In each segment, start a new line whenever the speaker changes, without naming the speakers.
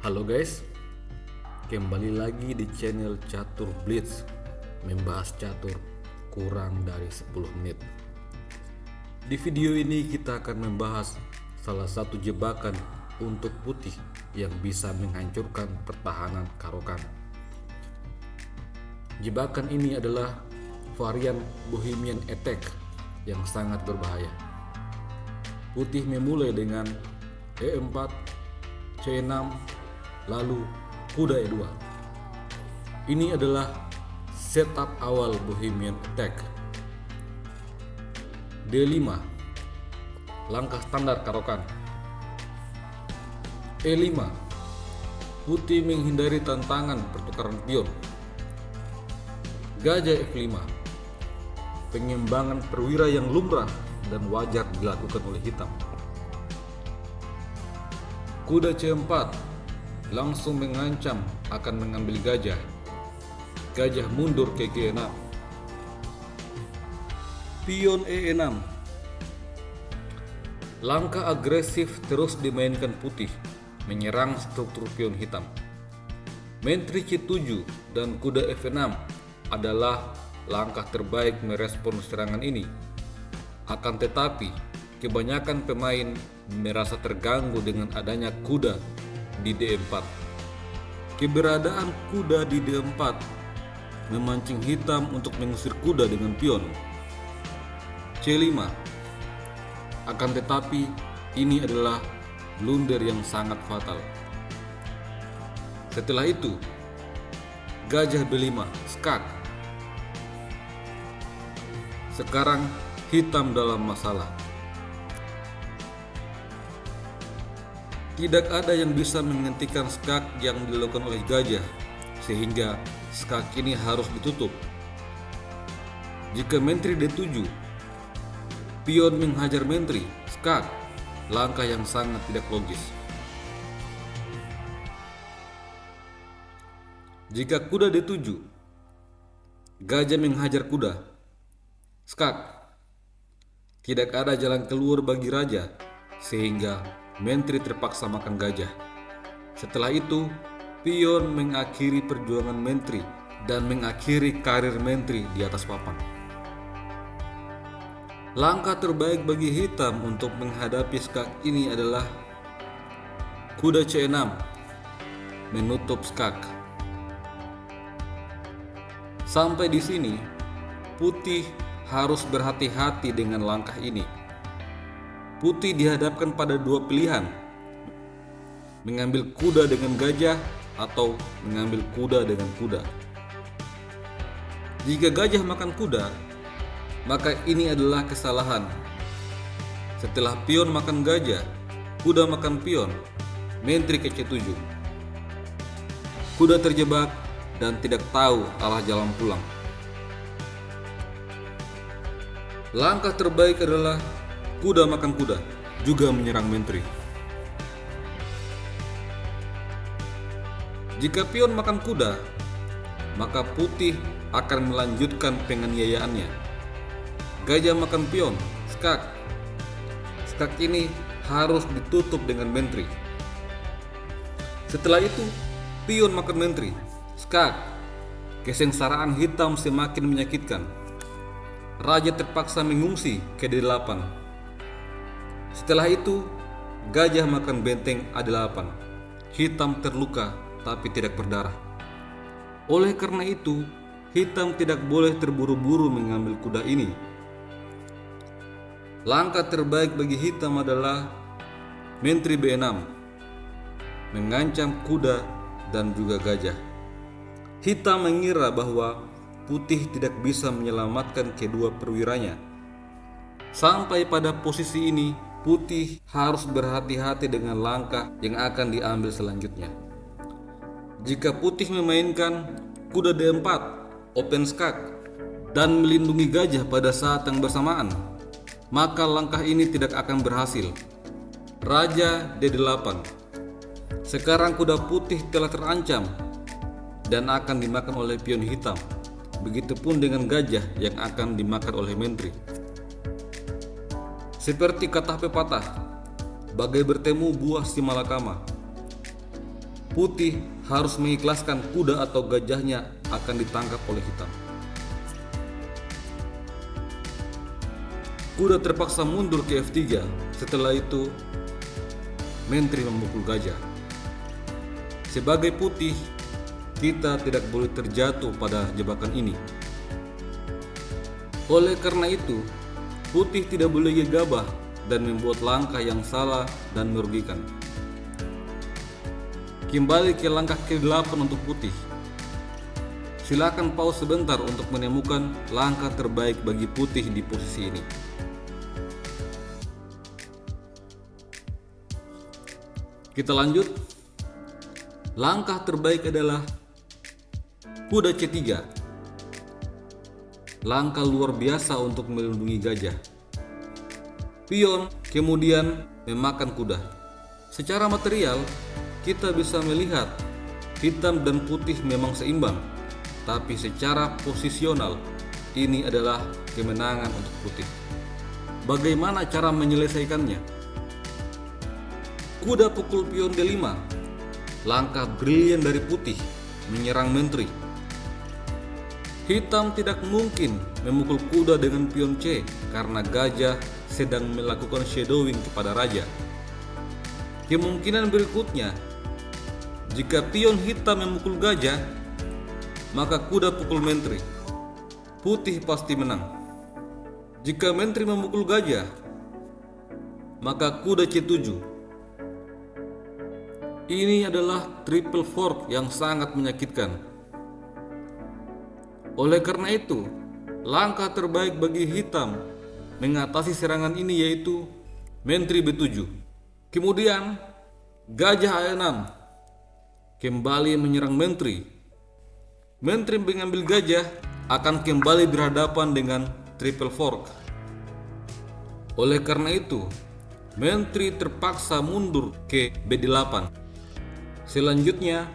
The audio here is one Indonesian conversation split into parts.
Halo guys, kembali lagi di channel Catur Blitz, membahas catur kurang dari 10 menit. Di video ini kita akan membahas salah satu jebakan untuk putih yang bisa menghancurkan pertahanan Caro-Kann. Jebakan ini adalah varian Bohemian Attack yang sangat berbahaya. Putih memulai dengan E4, C6, lalu kuda E2. Ini adalah setup awal Bohemian Attack. D5, langkah standar Caro-Kann. E5, putih menghindari tantangan pertukaran pion. Gajah F5, pengembangan perwira yang lumrah dan wajar dilakukan oleh hitam. Kuda C4 langsung mengancam akan mengambil gajah. Gajah mundur ke G6. Pion E6. Langkah agresif terus dimainkan putih, menyerang struktur pion hitam. Menteri C7 dan kuda F6 adalah langkah terbaik merespon serangan ini. Akan tetapi, kebanyakan pemain merasa terganggu dengan adanya kuda di D4. Keberadaan kuda di D4 memancing hitam untuk mengusir kuda dengan pion. C5. Akan tetapi, ini adalah blunder yang sangat fatal. Setelah itu, gajah B5, skak. Sekarang hitam dalam masalah. Tidak ada yang bisa menghentikan skak yang dilakukan oleh gajah, sehingga skak ini harus ditutup. Jika menteri D7, pion menghajar menteri, skak, langkah yang sangat tidak logis. Jika kuda D7, gajah menghajar kuda, skak, tidak ada jalan keluar bagi raja, sehingga menteri terpaksa makan gajah. Setelah itu, pion mengakhiri perjuangan menteri dan mengakhiri karir menteri di atas papan. Langkah terbaik bagi hitam untuk menghadapi skak ini adalah kuda C6, menutup skak. Sampai di sini, putih harus berhati-hati dengan langkah ini. Putih dihadapkan pada dua pilihan, mengambil kuda dengan gajah atau mengambil kuda dengan kuda. Jika gajah makan kuda, maka ini adalah kesalahan. Setelah pion makan gajah, kuda makan pion, menteri ke C7. Kuda terjebak dan tidak tahu arah jalan pulang. Langkah terbaik adalah kuda makan kuda, juga menyerang menteri. Jika pion makan kuda, maka putih akan melanjutkan penganiayaannya. Gajah makan pion, skak. Skak ini harus ditutup dengan menteri. Setelah itu, pion makan menteri, skak. Kesengsaraan hitam semakin menyakitkan. Raja terpaksa mengungsi ke D8. Setelah itu, gajah makan benteng A8. Hitam terluka tapi tidak berdarah. Oleh karena itu, hitam tidak boleh terburu-buru mengambil kuda ini. Langkah terbaik bagi hitam adalah menteri B6, mengancam kuda dan juga gajah. Hitam mengira bahwa putih tidak bisa menyelamatkan kedua perwiranya. Sampai pada posisi ini, putih harus berhati-hati dengan langkah yang akan diambil selanjutnya. Jika putih memainkan kuda D4, open skak, dan melindungi gajah pada saat yang bersamaan, maka langkah ini tidak akan berhasil. Raja D8. Sekarang kuda putih telah terancam dan akan dimakan oleh pion hitam. Begitupun dengan gajah yang akan dimakan oleh menteri. Seperti kata pepatah, bagai bertemu buah si malakama. putih harus mengikhlaskan kuda atau gajahnya akan ditangkap oleh hitam. Kuda terpaksa mundur ke F3. Setelah itu, menteri memukul gajah. Sebagai putih, kita tidak boleh terjatuh pada jebakan ini. Oleh karena itu, putih tidak boleh gegabah dan membuat langkah yang salah dan merugikan. Kembali ke langkah ke-8 untuk putih. Silakan pause sebentar untuk menemukan langkah terbaik bagi putih di posisi ini. Kita lanjut. Langkah terbaik adalah kuda C3. Langkah luar biasa untuk melindungi gajah. Pion kemudian memakan kuda. Secara material, kita bisa melihat hitam dan putih memang seimbang, tapi secara posisional, ini adalah kemenangan untuk putih. Bagaimana cara menyelesaikannya? Kuda pukul pion D5. Langkah brilian dari putih menyerang menteri. Hitam tidak mungkin memukul kuda dengan pion C karena gajah sedang melakukan shadowing kepada raja. Kemungkinan berikutnya, jika pion hitam memukul gajah, maka kuda pukul menteri. Putih pasti menang. Jika menteri memukul gajah, maka kuda C7. Ini adalah triple fork yang sangat menyakitkan. Oleh karena itu, langkah terbaik bagi hitam mengatasi serangan ini yaitu menteri B7. Kemudian, gajah A6 kembali menyerang menteri. Menteri mengambil gajah akan kembali berhadapan dengan triple fork. Oleh karena itu, menteri terpaksa mundur ke B8. Selanjutnya,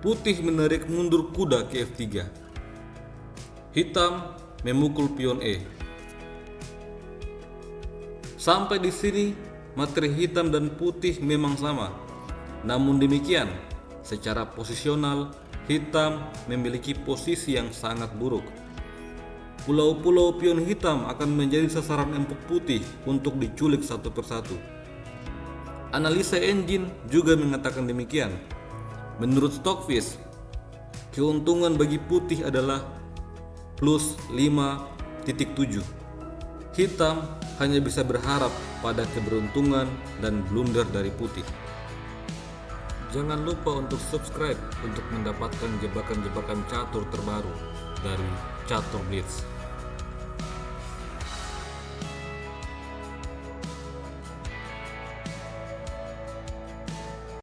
putih menarik mundur kuda ke F3. Hitam memukul pion E. Sampai di sini, materi hitam dan putih memang sama. Namun demikian, secara posisional, hitam memiliki posisi yang sangat buruk. Pulau-pulau pion hitam akan menjadi sasaran empuk putih untuk diculik satu persatu. Analisa engine juga mengatakan demikian. Menurut Stockfish, keuntungan bagi putih adalah plus 5.7. Hitam hanya bisa berharap pada keberuntungan dan blunder dari putih. Jangan lupa untuk subscribe untuk mendapatkan jebakan-jebakan catur terbaru dari Catur Blitz.